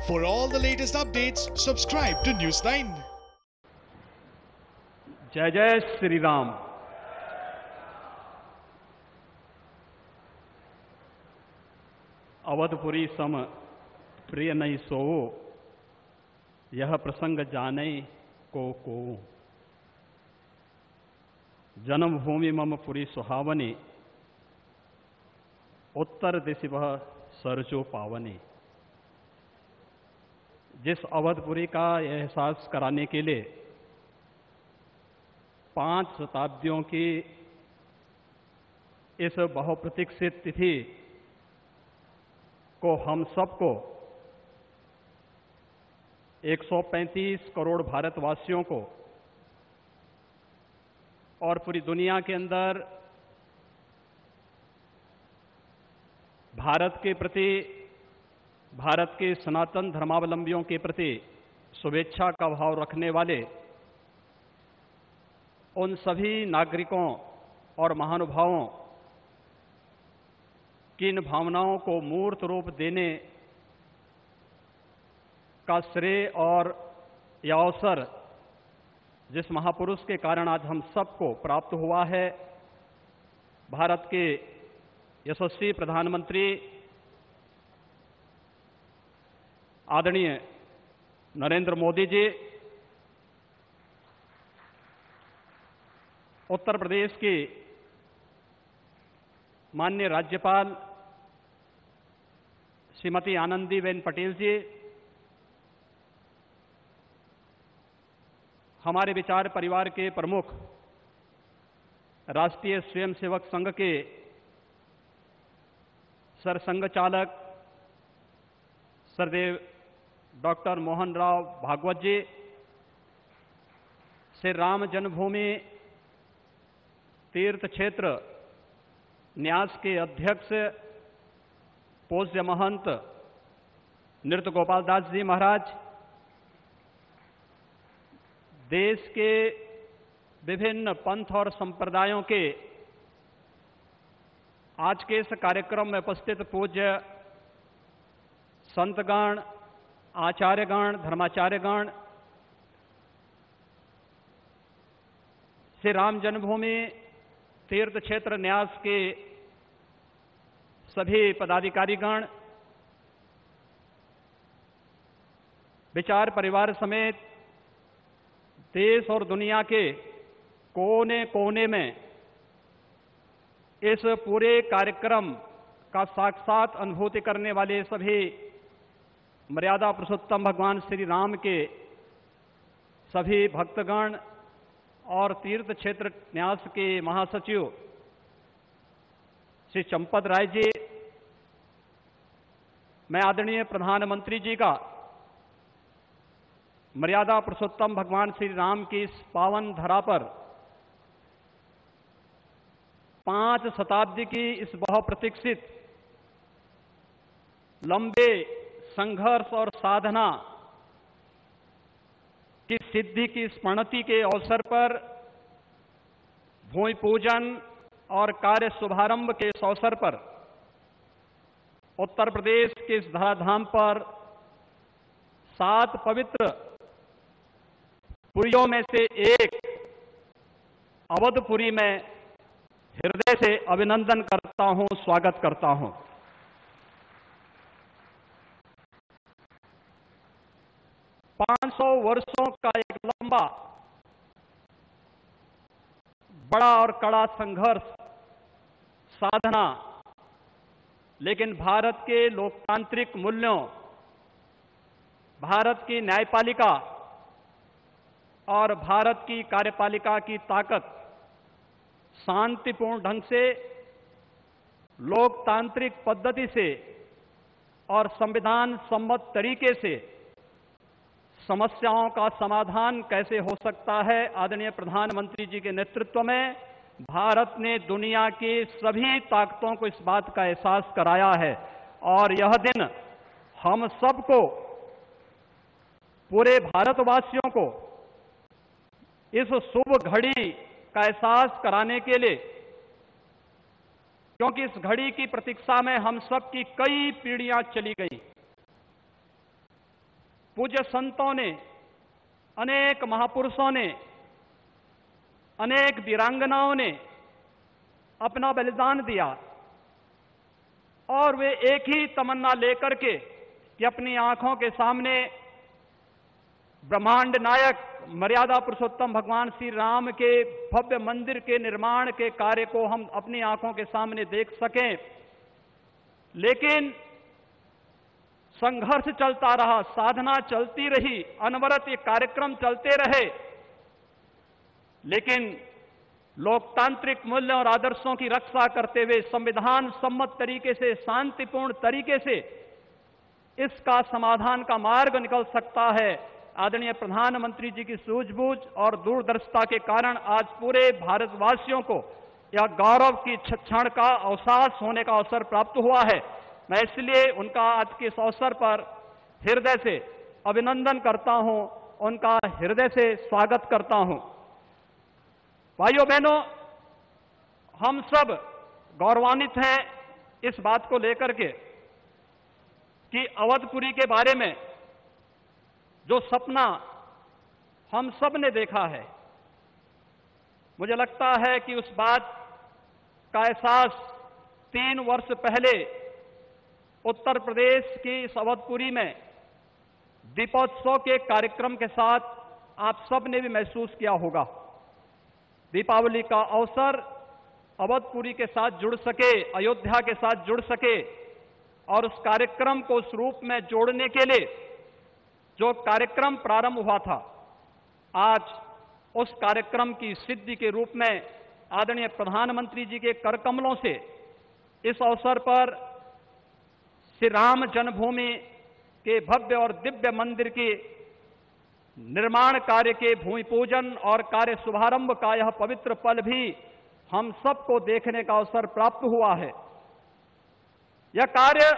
For all the latest updates, subscribe to News9. जय जय श्री राम। अवधपुरी सम प्रिय नहीं सोओ, यह प्रसंग जाने को। जन्मभूमि मम पुरी सुहावनी, उत्तर दिशि वह सरजो पावनी। जिस अवधपुरी का एहसास कराने के लिए 5 शताब्दियों की इस बहुप्रतीक्षित तिथि को हम सबको 135 करोड़ भारतवासियों को और पूरी दुनिया के अंदर भारत के प्रति, भारत के सनातन धर्मावलंबियों के प्रति शुभेच्छा का भाव रखने वाले उन सभी नागरिकों और महानुभावों की इन भावनाओं को मूर्त रूप देने का श्रेय और यह अवसर जिस महापुरुष के कारण आज हम सबको प्राप्त हुआ है, भारत के यशस्वी प्रधानमंत्री आदरणीय नरेंद्र मोदी जी, उत्तर प्रदेश की माननीय राज्यपाल श्रीमती आनंदीबेन पटेल जी, हमारे विचार परिवार के प्रमुख राष्ट्रीय स्वयंसेवक संघ के सरसंघ चालक सरदेव डॉक्टर मोहन राव भागवत जी, श्री राम जन्मभूमि तीर्थ क्षेत्र न्यास के अध्यक्ष पूज्य महंत नृत्य गोपाल दास जी महाराज, देश के विभिन्न पंथ और संप्रदायों के आज के इस कार्यक्रम में उपस्थित पूज्य संतगण, आचार्यगण, धर्माचार्यगण, श्री राम जन्मभूमि तीर्थ क्षेत्र न्यास के सभी पदाधिकारीगण, विचार परिवार समेत देश और दुनिया के कोने कोने में इस पूरे कार्यक्रम का साक्षात अनुभूति करने वाले सभी मर्यादा पुरुषोत्तम भगवान श्री राम के सभी भक्तगण और तीर्थ क्षेत्र न्यास के महासचिव श्री चंपत राय जी, मैं आदरणीय प्रधानमंत्री जी का मर्यादा पुरुषोत्तम भगवान श्री राम की इस पावन धरा पर 5 शताब्दी की इस बहुप्रतीक्षित लंबे संघर्ष और साधना की सिद्धि की स्मृति के अवसर पर भूमि पूजन और कार्य शुभारंभ के इस अवसर पर उत्तर प्रदेश के इस धराधाम पर 7 पवित्र पुरियों में से एक अवधपुरी में हृदय से अभिनंदन करता हूं, स्वागत करता हूं। पांच 500 वर्षों का एक लंबा, बड़ा और कड़ा संघर्ष, साधना, लेकिन भारत के लोकतांत्रिक मूल्यों, भारत की न्यायपालिका और भारत की कार्यपालिका की ताकत शांतिपूर्ण ढंग से, लोकतांत्रिक पद्धति से और संविधान सम्मत तरीके से समस्याओं का समाधान कैसे हो सकता है, आदरणीय प्रधानमंत्री जी के नेतृत्व में भारत ने दुनिया की सभी ताकतों को इस बात का एहसास कराया है। और यह दिन हम सबको, पूरे भारतवासियों को इस शुभ घड़ी का एहसास कराने के लिए, क्योंकि इस घड़ी की प्रतीक्षा में हम सब की कई पीढ़ियां चली गई, पूज्य संतों ने, अनेक महापुरुषों ने, अनेक वीरांगनाओं ने अपना बलिदान दिया और वे एक ही तमन्ना लेकर के कि अपनी आंखों के सामने ब्रह्मांड नायक मर्यादा पुरुषोत्तम भगवान श्री राम के भव्य मंदिर के निर्माण के कार्य को हम अपनी आंखों के सामने देख सकें। लेकिन संघर्ष चलता रहा, साधना चलती रही, अनवरत ये कार्यक्रम चलते रहे, लेकिन लोकतांत्रिक मूल्यों और आदर्शों की रक्षा करते हुए संविधान सम्मत तरीके से, शांतिपूर्ण तरीके से इसका समाधान का मार्ग निकल सकता है। आदरणीय प्रधानमंत्री जी की सूझबूझ और दूरदर्शिता के कारण आज पूरे भारतवासियों को यह गौरव की क्षण का अवसास होने का अवसर प्राप्त हुआ है। मैं इसलिए उनका आज के इस अवसर पर हृदय से अभिनंदन करता हूं, उनका हृदय से स्वागत करता हूं। भाइयों बहनों, हम सब गौरवान्वित हैं इस बात को लेकर के कि अवधपुरी के बारे में जो सपना हम सब ने देखा है, मुझे लगता है कि उस बात का एहसास 3 वर्ष पहले उत्तर प्रदेश की इस अवधपुरी में दीपोत्सव के कार्यक्रम के साथ आप सब ने भी महसूस किया होगा। दीपावली का अवसर अवधपुरी के साथ जुड़ सके, अयोध्या के साथ जुड़ सके और उस कार्यक्रम को उस रूप में जोड़ने के लिए जो कार्यक्रम प्रारंभ हुआ था, आज उस कार्यक्रम की सिद्धि के रूप में आदरणीय प्रधानमंत्री जी के कर कमलों से इस अवसर पर श्री राम जन्मभूमि के भव्य और दिव्य मंदिर के निर्माण कार्य के भूमि पूजन और कार्य शुभारंभ का यह पवित्र पल भी हम सबको देखने का अवसर प्राप्त हुआ है। यह कार्य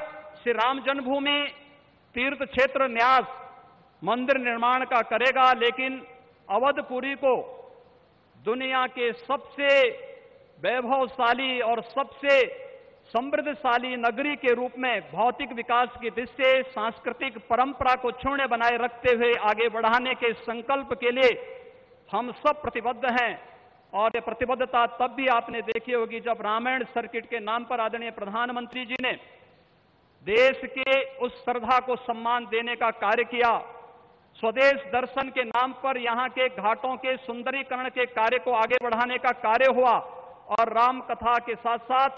श्री राम जन्मभूमि तीर्थ क्षेत्र न्यास मंदिर निर्माण का करेगा, लेकिन अवधपुरी को दुनिया के सबसे वैभवशाली और सबसे समृद्धशाली नगरी के रूप में भौतिक विकास की दृष्टि से सांस्कृतिक परंपरा को क्षुण्ण बनाए रखते हुए आगे बढ़ाने के संकल्प के लिए हम सब प्रतिबद्ध हैं। और ये प्रतिबद्धता तब भी आपने देखी होगी जब रामायण सर्किट के नाम पर आदरणीय प्रधानमंत्री जी ने देश के उस श्रद्धा को सम्मान देने का कार्य किया। स्वदेश दर्शन के नाम पर यहाँ के घाटों के सुंदरीकरण के कार्य को आगे बढ़ाने का कार्य हुआ और राम कथा के साथ साथ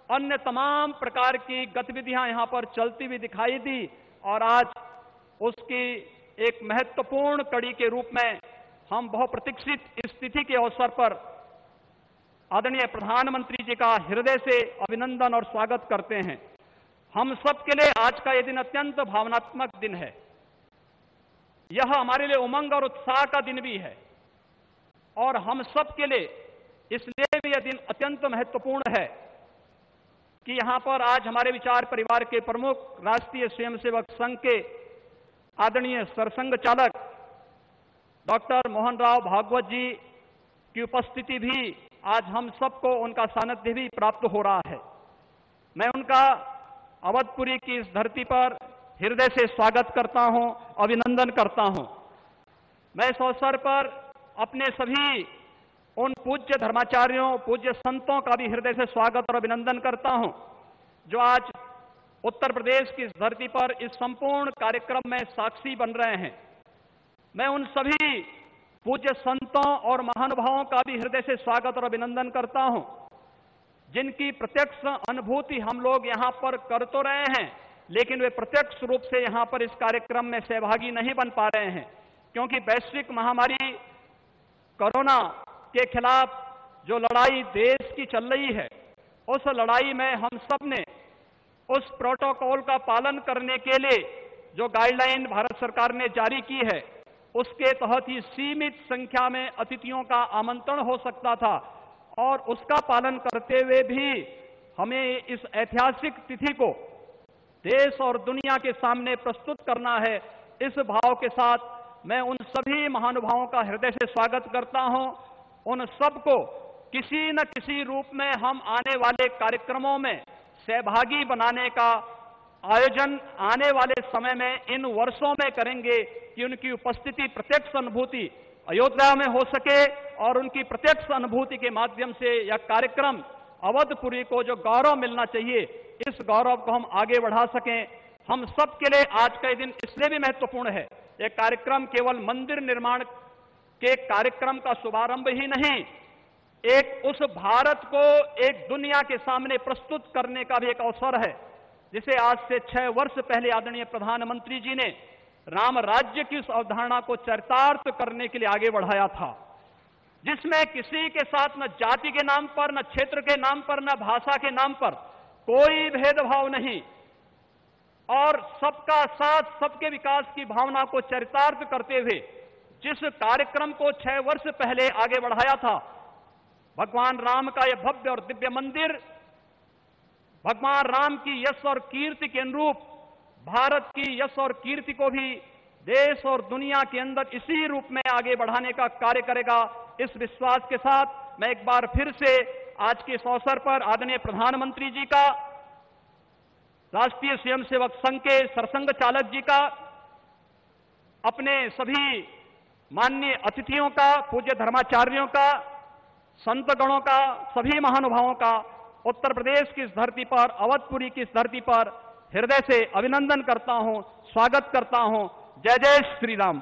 अन्य तमाम प्रकार की गतिविधियां यहां पर चलती हुई दिखाई दी और आज उसकी एक महत्वपूर्ण कड़ी के रूप में हम बहुप्रतीक्षित स्थिति के अवसर पर आदरणीय प्रधानमंत्री जी का हृदय से अभिनंदन और स्वागत करते हैं। हम सब के लिए आज का यह दिन अत्यंत भावनात्मक दिन है। यह हमारे लिए उमंग और उत्साह का दिन भी है और हम सब के लिए इसलिए भी यह दिन अत्यंत महत्वपूर्ण है कि यहां पर आज हमारे विचार परिवार के प्रमुख राष्ट्रीय स्वयंसेवक संघ के आदरणीय सरसंघ चालक डॉक्टर मोहन राव भागवत जी की उपस्थिति भी आज हम सबको उनका सानिध्य भी प्राप्त हो रहा है। मैं उनका अवधपुरी की इस धरती पर हृदय से स्वागत करता हूं, अभिनंदन करता हूं। मैं इस अवसर पर अपने सभी उन पूज्य धर्माचार्यों, पूज्य संतों का भी हृदय से स्वागत और अभिनंदन करता हूं जो आज उत्तर प्रदेश की इस धरती पर इस संपूर्ण कार्यक्रम में साक्षी बन रहे हैं। मैं उन सभी पूज्य संतों और महानुभावों का भी हृदय से स्वागत और अभिनंदन करता हूं जिनकी प्रत्यक्ष अनुभूति हम लोग यहां पर कर तो रहे हैं, लेकिन वे प्रत्यक्ष रूप से यहां पर इस कार्यक्रम में सहभागी नहीं बन पा रहे हैं क्योंकि वैश्विक महामारी कोरोना के खिलाफ जो लड़ाई देश की चल रही है, उस लड़ाई में हम सब ने उस प्रोटोकॉल का पालन करने के लिए जो गाइडलाइन भारत सरकार ने जारी की है, उसके तहत ही सीमित संख्या में अतिथियों का आमंत्रण हो सकता था और उसका पालन करते हुए भी हमें इस ऐतिहासिक तिथि को देश और दुनिया के सामने प्रस्तुत करना है। इस भाव के साथ मैं उन सभी महानुभावों का हृदय से स्वागत करता हूं। उन सबको किसी न किसी रूप में हम आने वाले कार्यक्रमों में सहभागी बनाने का आयोजन आने वाले समय में इन वर्षों में करेंगे कि उनकी उपस्थिति, प्रत्यक्ष अनुभूति अयोध्या में हो सके और उनकी प्रत्यक्ष अनुभूति के माध्यम से यह कार्यक्रम अवधपुरी को जो गौरव मिलना चाहिए, इस गौरव को हम आगे बढ़ा सकें। हम सब के लिए आज का दिन इसलिए भी महत्वपूर्ण है। यह कार्यक्रम केवल मंदिर निर्माण के कार्यक्रम का शुभारंभ ही नहीं, एक उस भारत को एक दुनिया के सामने प्रस्तुत करने का भी एक अवसर है, जिसे आज से 6 वर्ष पहले आदरणीय प्रधानमंत्री जी ने राम राज्य की उस अवधारणा को चरितार्थ करने के लिए आगे बढ़ाया था, जिसमें किसी के साथ न जाति के नाम पर, न क्षेत्र के नाम पर, न भाषा के नाम पर कोई भेदभाव नहीं, और सबका साथ, सबके विकास की भावना को चरितार्थ करते हुए जिस कार्यक्रम को 6 वर्ष पहले आगे बढ़ाया था, भगवान राम का यह भव्य और दिव्य मंदिर भगवान राम की यश और कीर्ति के अनुरूप भारत की यश और कीर्ति को भी देश और दुनिया के अंदर इसी रूप में आगे बढ़ाने का कार्य करेगा। इस विश्वास के साथ मैं एक बार फिर से आज के इस अवसर पर आदरणीय प्रधानमंत्री जी का, राष्ट्रीय स्वयंसेवक संघ के सरसंघ चालक जी का, अपने सभी माननीय अतिथियों का, पूज्य धर्माचार्यों का, संत गणों का, सभी महानुभावों का उत्तर प्रदेश की इस धरती पर, अवधपुरी की इस धरती पर हृदय से अभिनंदन करता हूं, स्वागत करता हूं। जय जय श्री राम।